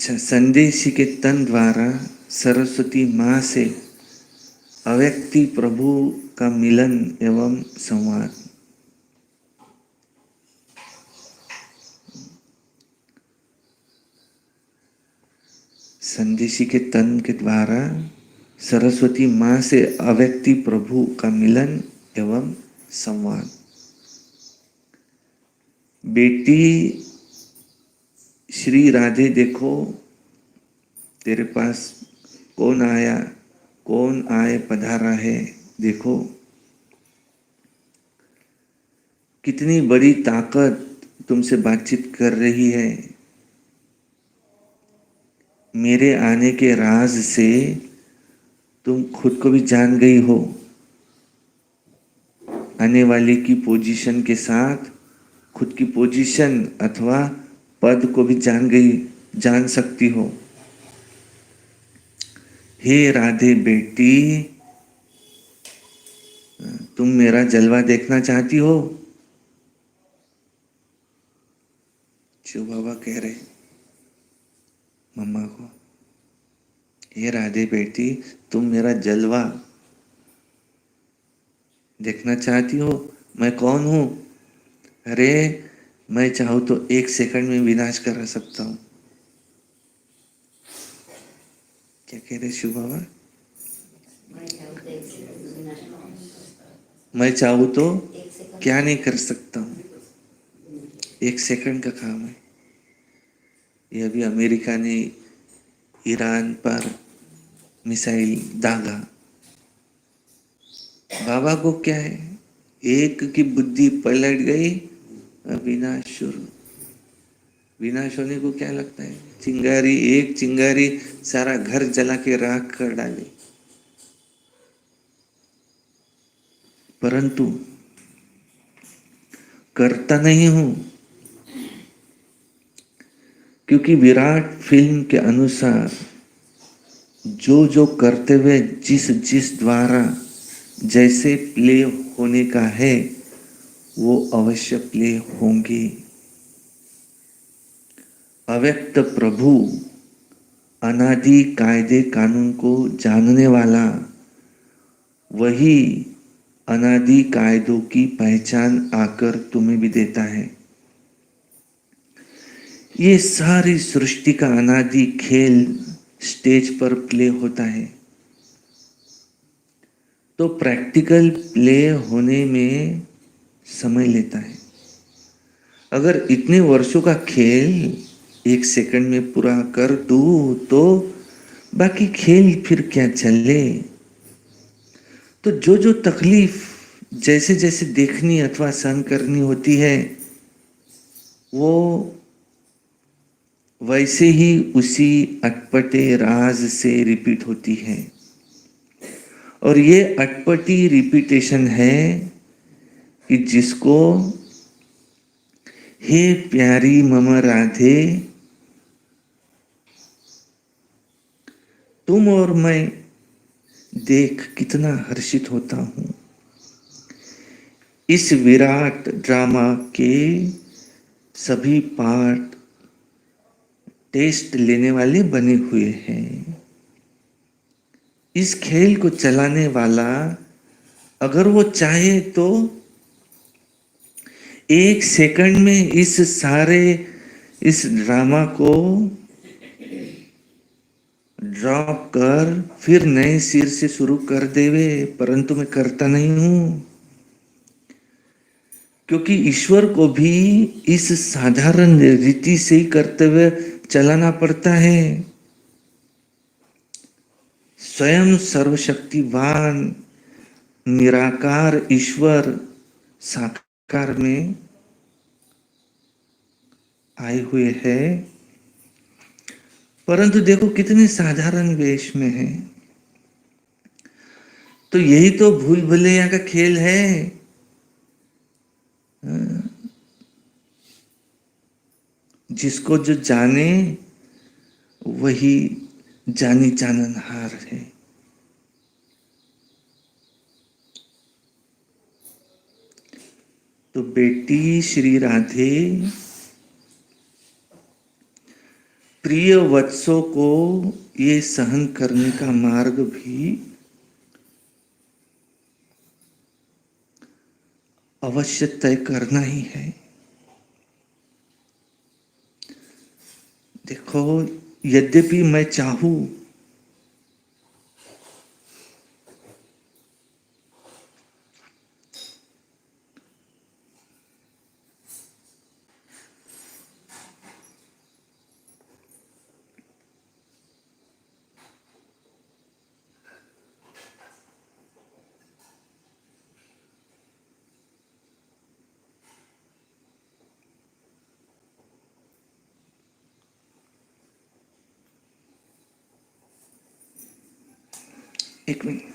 अच्छा, संदेशी के तन द्वारा सरस्वती माँ से अव्यक्ति प्रभु का मिलन एवं संवाद। संदेशी के तन के द्वारा सरस्वती माँ से अव्यक्ति प्रभु का मिलन एवं संवाद। बेटी श्री राधे, देखो तेरे पास कौन आया, कौन आए पधारा है। देखो कितनी बड़ी ताकत तुमसे बातचीत कर रही है। मेरे आने के राज से तुम खुद को भी जान गई हो। आने वाले की पोजीशन के साथ खुद की पोजीशन अथवा पद को भी जान सकती हो। हे राधे बेटी, तुम मेरा जलवा देखना चाहती हो? शिव बाबा कह रहे मम्मा को, हे राधे बेटी, तुम मेरा जलवा देखना चाहती हो? मैं कौन हूं? अरे मैं चाहूं तो 1 सेकंड में विनाश करा सकता हूं। क्या कह रहे शिव बाबा? मैं चाहूं तो क्या नहीं कर सकता हूं। 1 सेकंड का काम है। ये अभी अमेरिका ने ईरान पर मिसाइल दागा। बाबा को क्या है, एक की बुद्धि पलट गई, विनाश शुरू। विनाश होने को क्या लगता है? चिंगारी, एक चिंगारी सारा घर जला के राख कर डाले। परंतु करता नहीं हूं, क्योंकि विराट फिल्म के अनुसार जो जो कर्तव्य जिस जिस द्वारा जैसे प्ले होने का है वो अवश्य प्ले होंगे। अव्यक्त प्रभु अनादि कायदे कानून को जानने वाला, वही अनादि कायदों की पहचान आकर तुम्हें भी देता है। ये सारी सृष्टि का अनादि खेल स्टेज पर प्ले होता है, तो प्रैक्टिकल प्ले होने में समय लेता है। अगर इतने वर्षों का खेल 1 सेकंड में पूरा कर दूं तो बाकी खेल फिर क्या चले। तो जो जो तकलीफ जैसे जैसे देखनी अथवा सहन करनी होती है वो वैसे ही उसी अटपटे राज से रिपीट होती है। और ये अटपटी रिपीटेशन है कि जिसको हे प्यारी मम राधे, तुम और मैं देख कितना हर्षित होता हूं। इस विराट ड्रामा के सभी पार्ट टेस्ट लेने वाले बने हुए हैं। इस खेल को चलाने वाला अगर वो चाहे तो 1 सेकंड में इस ड्रामा को ड्रॉप कर फिर नए सिर से शुरू कर देवे, परंतु मैं करता नहीं हूं, क्योंकि ईश्वर को भी इस साधारण रीति से ही कर्तव्य चलाना पड़ता है। स्वयं सर्वशक्तिवान निराकार ईश्वर साकार में आए हुए हैं, परंतु देखो कितने साधारण वेश में है। तो यही तो भूल भुलैया का खेल है। जिसको जो जाने वही जानी जाननहार है। तो बेटी श्री राधे, प्रिय वत्सों को ये सहन करने का मार्ग भी अवश्य तय करना ही है। देखो, यद्यपि मैं चाहूं, एक मिनट,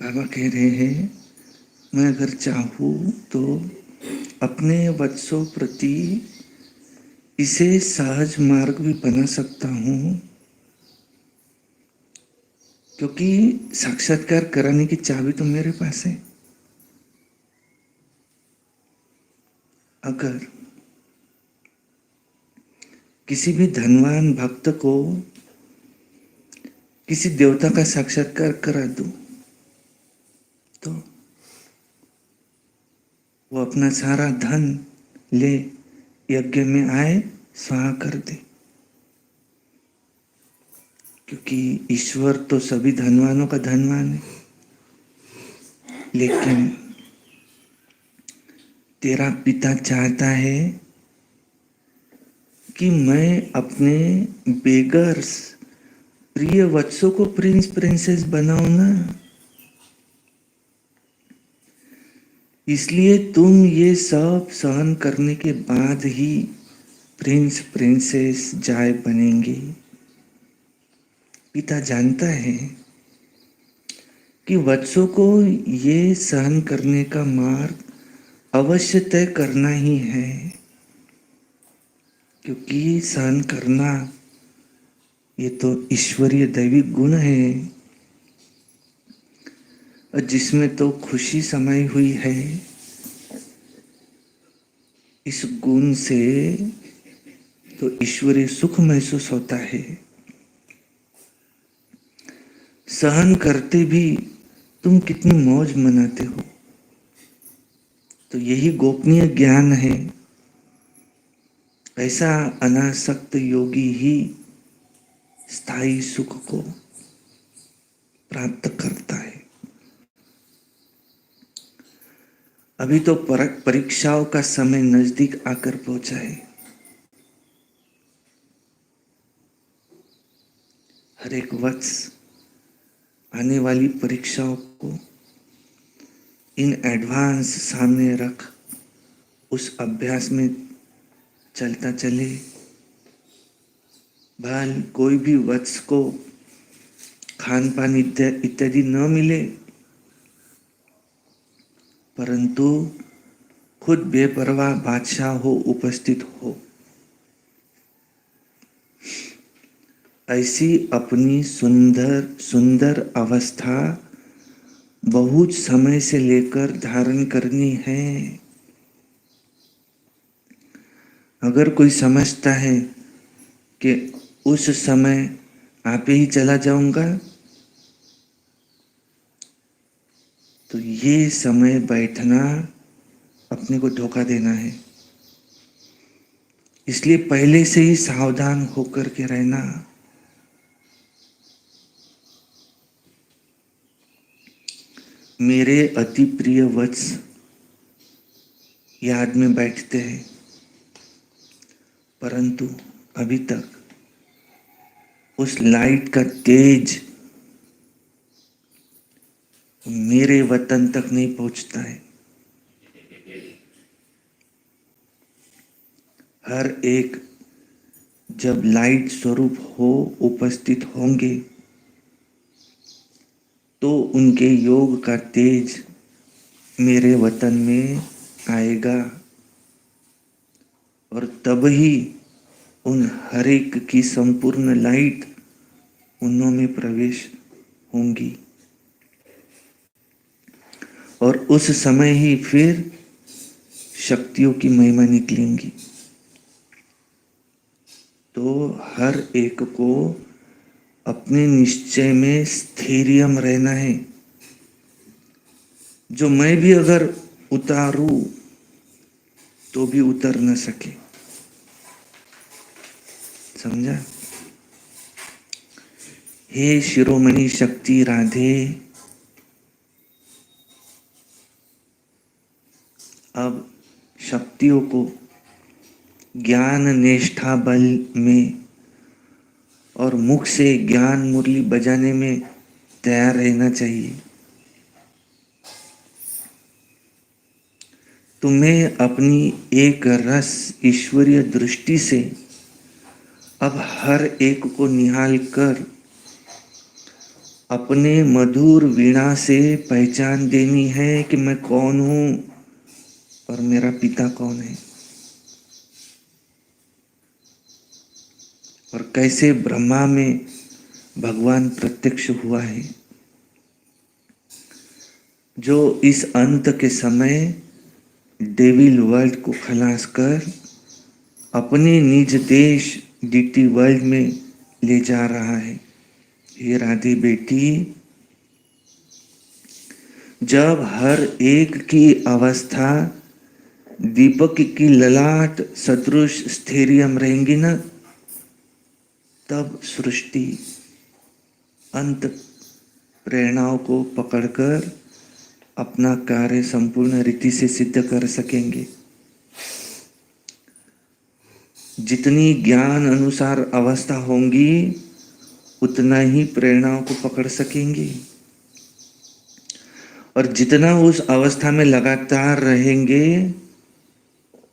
बाबा कह रहे हैं, मैं अगर चाहूं तो अपने वत्सों प्रति इसे सहज मार्ग भी बना सकता हूं, क्योंकि साक्षात्कार कराने की चाबी तो मेरे पास है। अगर किसी भी धनवान भक्त को किसी देवता का साक्षात्कार करा दूं, तो वो अपना सारा धन ले यज्ञ में आए स्वाहा कर दे, क्योंकि ईश्वर तो सभी धनवानों का धनवान है। लेकिन तेरा पिता चाहता है कि मैं अपने बेगर्स प्रिय वत्सों को प्रिंस प्रिंसेस बनाऊं ना, इसलिए तुम ये सब सहन करने के बाद ही प्रिंस प्रिंसेस जाय बनेंगे। पिता जानता है कि वत्सों को ये सहन करने का मार्ग अवश्य तय करना ही है, क्योंकि सहन करना ये तो ईश्वरीय दैविक गुण है, और जिसमें तो खुशी समाई हुई है। इस गुण से तो ईश्वरीय सुख महसूस होता है। सहन करते भी तुम कितनी मौज मनाते हो, तो यही गोपनीय ज्ञान है। ऐसा अनासक्त योगी ही स्थायी सुख को प्राप्त करता है। अभी तो परीक्षाओं का समय नजदीक आकर पहुंचा है। हर एक वर्ष आने वाली परीक्षाओं को इन एडवांस सामने रख उस अभ्यास में चलता चले। भले कोई भी वत्स को खान पान इत्यादि न मिले, परंतु खुद बेपरवाह बादशाह हो उपस्थित हो, ऐसी अपनी सुंदर सुंदर अवस्था बहुत समय से लेकर धारण करनी है। अगर कोई समझता है कि उस समय आप ही चला जाऊंगा, तो ये समय बैठना अपने को धोखा देना है। इसलिए पहले से ही सावधान होकर के रहना। मेरे अति प्रिय वत्स याद में बैठते हैं, परंतु अभी तक उस लाइट का तेज मेरे वतन तक नहीं पहुंचता है। हर एक जब लाइट स्वरूप हो उपस्थित होंगे, तो उनके योग का तेज मेरे वतन में आएगा, और तब ही उन हर एक की संपूर्ण लाइट उनमें प्रवेश होंगी, और उस समय ही फिर शक्तियों की महिमा निकलेंगी। तो हर एक को अपने निश्चय में स्थैर्यम रहना है। जो मैं भी अगर उतारूं तो भी उतर न सके। समझा? हे शिरोमणि शक्ति राधे, अब शक्तियों को ज्ञान निष्ठा बल में और मुख से ज्ञान मुरली बजाने में तैयार रहना चाहिए। तुम्हें अपनी एक रस ईश्वरीय दृष्टि से अब हर एक को निहाल कर अपने मधुर वीणा से पहचान देनी है कि मैं कौन हूं और मेरा पिता कौन है। और कैसे ब्रह्मा में भगवान प्रत्यक्ष हुआ है, जो इस अंत के समय डेविल वर्ल्ड को खलास कर अपने निज देश डीटी वर्ल्ड में ले जा रहा है। हे राधे बेटी, जब हर एक की अवस्था दीपक की ललाट सदृश स्थैर्यम रहेंगी ना, तब सृष्टि अंत प्रेरणाओं को पकड़कर अपना कार्य संपूर्ण रीति से सिद्ध कर सकेंगे। जितनी ज्ञान अनुसार अवस्था होंगी उतना ही प्रेरणाओं को पकड़ सकेंगे, और जितना उस अवस्था में लगातार रहेंगे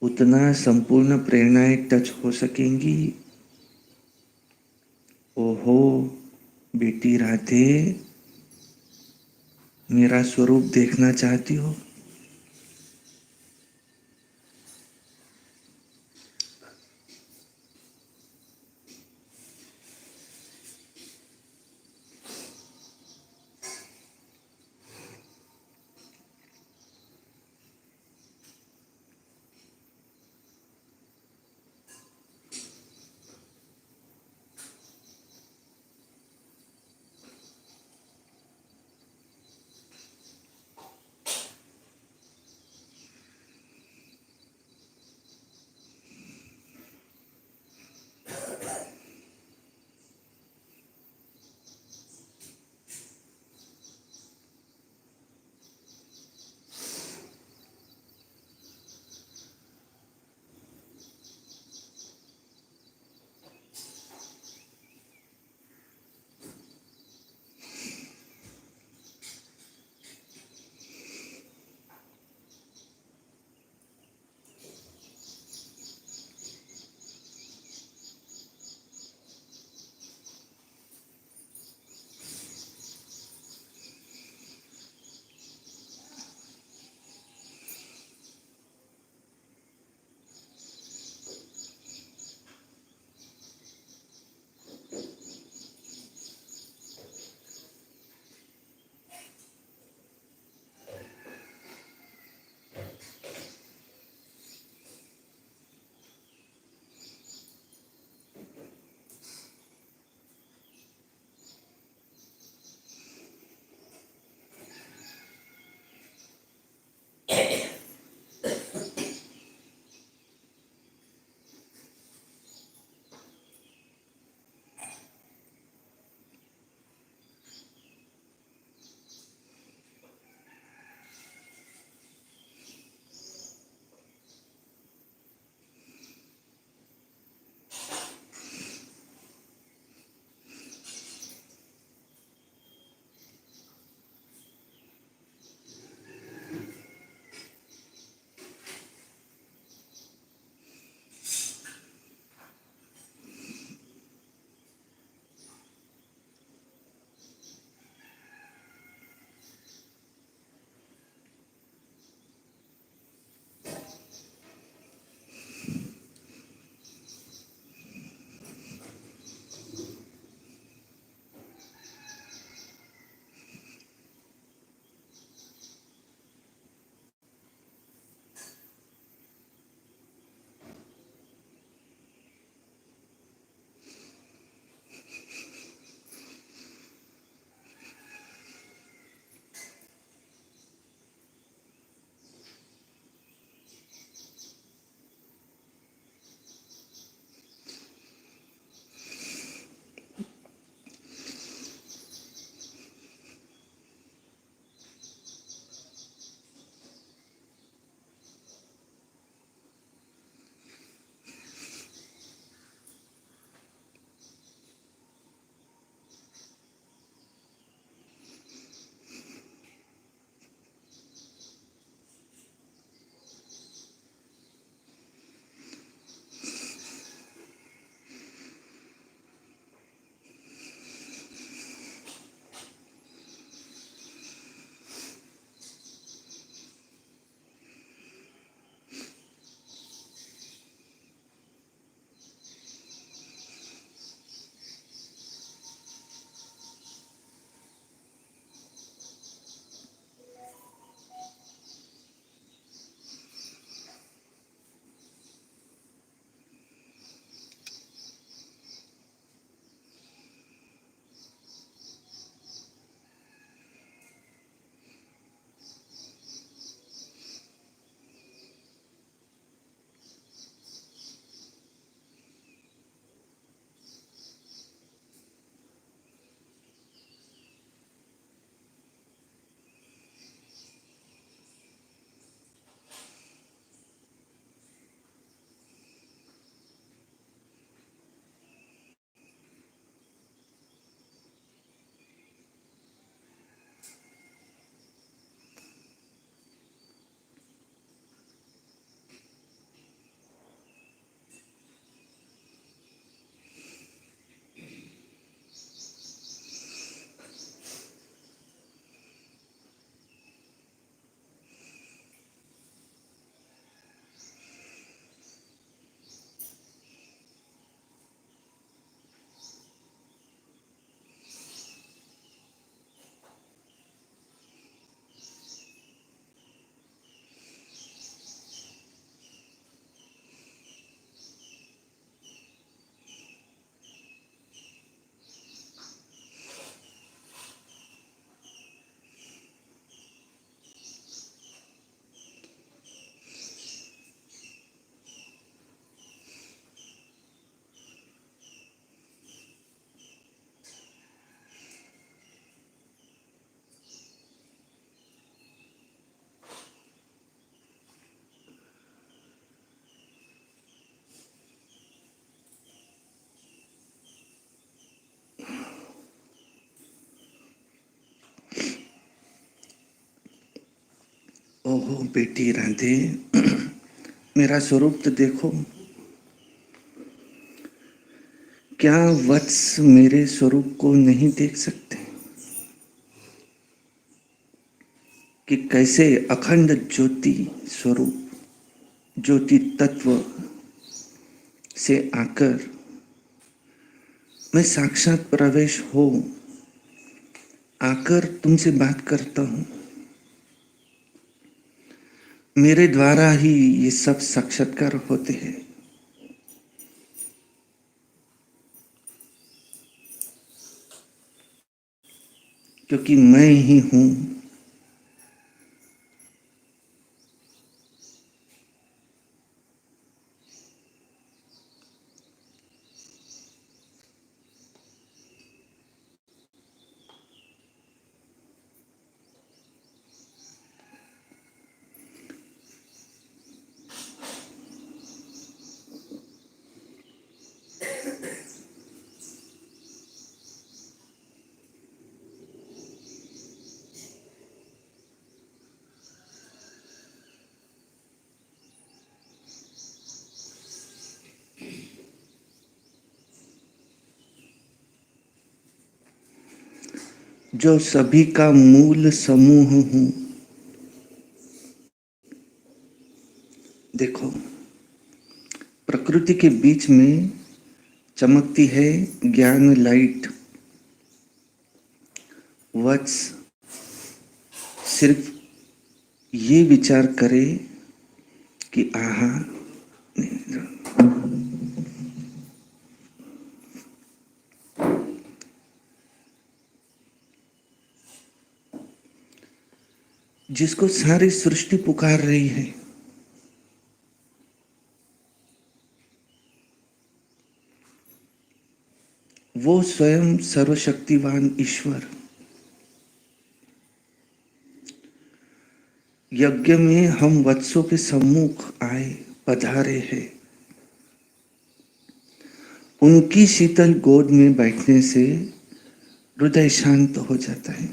उतना संपूर्ण प्रेरणाएं टच हो सकेंगी। ओहो बेटी राधे, मेरा स्वरूप देखना चाहती हो? ओहो बेटी राधे, मेरा स्वरूप तो देखो। क्या वत्स मेरे स्वरूप को नहीं देख सकते कि कैसे अखंड ज्योति स्वरूप, ज्योति तत्व से आकर मैं साक्षात प्रवेश हो आकर तुमसे बात करता हूँ। मेरे द्वारा ही ये सब साक्षात्कार होते हैं, क्योंकि मैं ही हूँ। जो सभी का मूल समूह हूँ। देखो, प्रकृति के बीच में चमकती है ज्ञान लाइट। वत्स सिर्फ ये विचार करे कि आहा, जिसको सारी सृष्टि पुकार रही है, वो स्वयं सर्वशक्तिवान ईश्वर यज्ञ में हम वत्सों के सम्मुख आए, पधारे हैं। उनकी शीतल गोद में बैठने से हृदय शांत हो जाता है।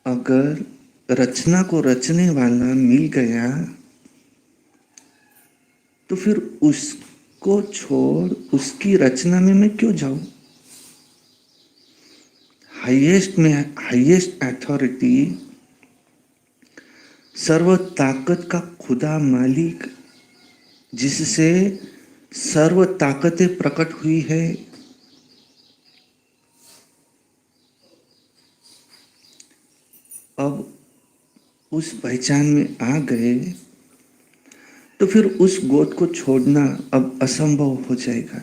अगर रचना को रचने वाला मिल गया तो फिर उसको छोड़ उसकी रचना में मैं क्यों जाऊं? हाईएस्ट में हाईएस्ट अथॉरिटी, सर्व ताकत का खुदा मालिक, जिससे सर्व ताकतें प्रकट हुई है, अब उस पहचान में आ गए तो फिर उस गोद को छोड़ना अब असंभव हो जाएगा।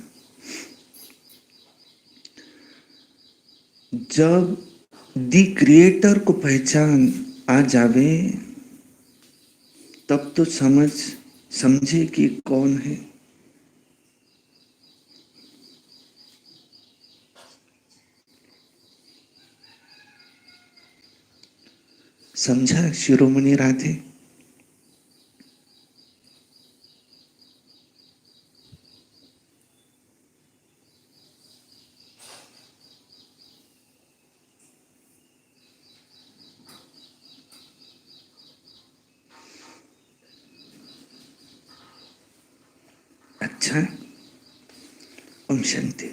जब दी क्रिएटर को पहचान आ जावे तब तो समझे कि कौन है। समझा शिरोमणि राधे? अच्छा, ओम शांति।